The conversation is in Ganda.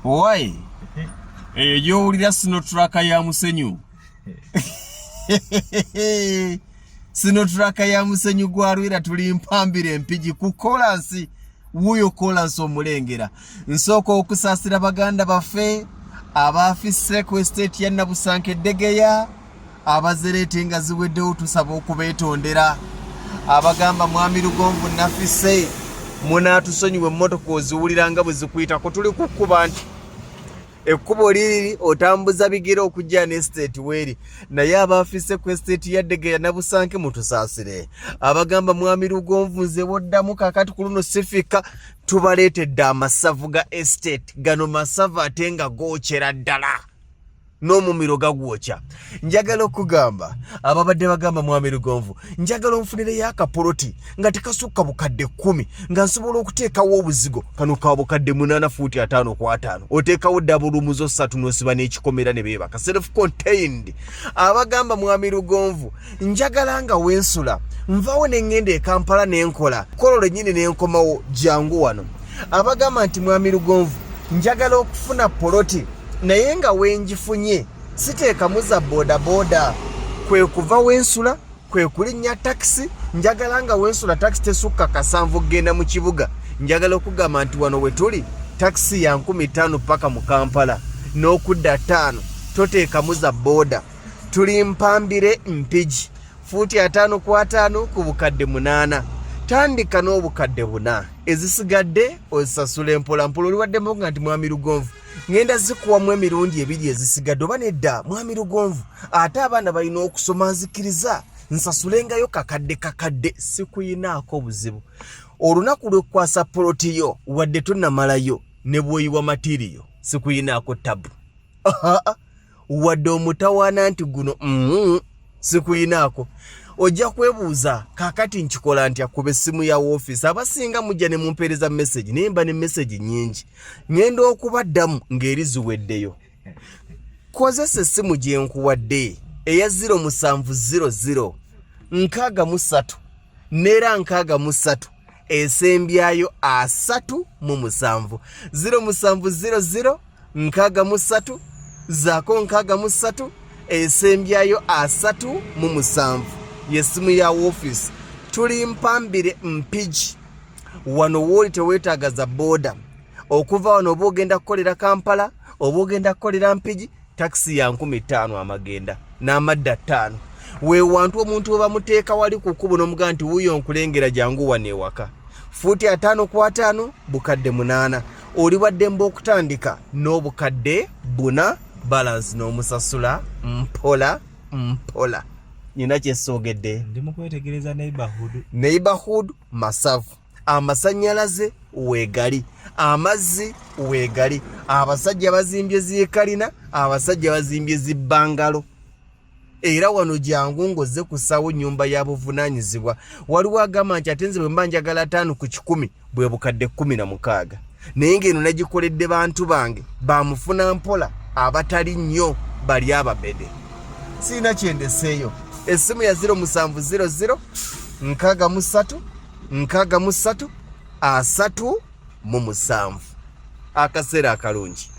Why? Yowulira sinotraka ya musenyu. Sinotraka ya musenyu gwarwira tuli mpambire empigi ku kolansi wuyo kolansi omulengera. Nsoko okusasira baganda bafe abafise ku estate ya Nabusanke Degeya abazerete nga ziweddewo tusaba okubetondera. Abagamba mwami Lugonvu nafise munatusonyiwe emmotoka oziwulira nga bwe zikuyitako tuli kukuba nti ekkubo liri otambuza bigere okujja ne estate weri naye abafise ku estate ya Degeya Nabusanke mutusaasire. Abagamba mwami Lugonvu nze woddamu kakati ku luno sifika tubaleetedde amasavu ga estate gano masavu ate nga gookera ddala n'omumiro gagwokya. Njagala okugamba ababadde bagamba mwami Lugonvu njagala onfunire yakapoloti nga tekasukka bukadde 10 nga nsobola okuteekawo obuzigo kano ka bukadde 8 fuuti 5 kwa 5 oteekawo dabulumuzo 3 n'osiba n'ekikomera ne beebaka self contained. Abagamba mwami Lugonvu njagala nga wensula nvawo n'engenda e Kampala n'enkola kololo nyine n'enkomawo jangu wano. Abagamba nti mwami Lugonvu njagala okufuna poloti naye nga wenjifunye siteekamu za boda kwe kuva wensula kwe kulinnya taxi. Njagala nga wensula taxi tesukka 7 genda mu kibuga. Njagala okugamba nti wano wetuli taxi ya 15 paka mu Kampala n'okudda 5 toteekamu za boda. Tuli mpambire mpigi fuuti 5 kwa 5 ku bukadde 8 tandika n'obukadde 4 ezisigadde osasula empola mpola. Oliwaddemu nga nti mwami Lugonvu ngenda zikuwamu emirundi 2 ezisigadde oba nedda mwami Lugonvu ate abaana balina okusoma nzikiriza nsasulengayo kakadde sikuyinaako buzibu. Olunaku lwekukwasa polotiyo wadde tonnamalayo ne bwoyiwa matiriyo sikuyinaako tabu. Wadde omutawaana nti guno sikuyinaako. Ojja kwebuuza kakati nkikola nti akube essimu ya office. Abasinga mujja ne mumpeereza message nemba ne message nyingi ngenda okubaddamu ng'eri ziweddeyo. Kozesa essimu gye nkuwadde eya 0700 63 nera 63 esembyayo 37 0700 63 zaako 63 esembyayo 37 yesimu ya office. Tuli mpambire mpigi wano woli teweetaaga za boda okuva wano oba ogenda kukolera Kampala oba ogenda kukolera Mpigi taxi ya 15 amagenda n'amadda 5 weewantu omuntu oba muteeka wali ku kkubo n'omugaa nti wuuyo nkulengera jangu wano ewaka fuuti 5 kwa 5 bukadde 8 oli waddemba okutandika n'obukadde 4 balance n'omusasula mpola. Nina kyesogedde ndi mu kwetegereza neighborhood masavu amasannyalaze weegali amazzi weegali abasajja bazimbye zikalina abasajja bazimbye zibbangalo era wano jangu ngoze kusawo nyumba ya buvunaanyizibwa. Waliwo agamba nti ate nze bwe mba njagala 5 ku 10 bwe bukadde 16 naye ng'eno nagikoledde bantu bange bamufuna mpola abatali nnyo bali ababede sina kyendeseeyo. Essimu ya 0700 63 37 akaseera akalungi.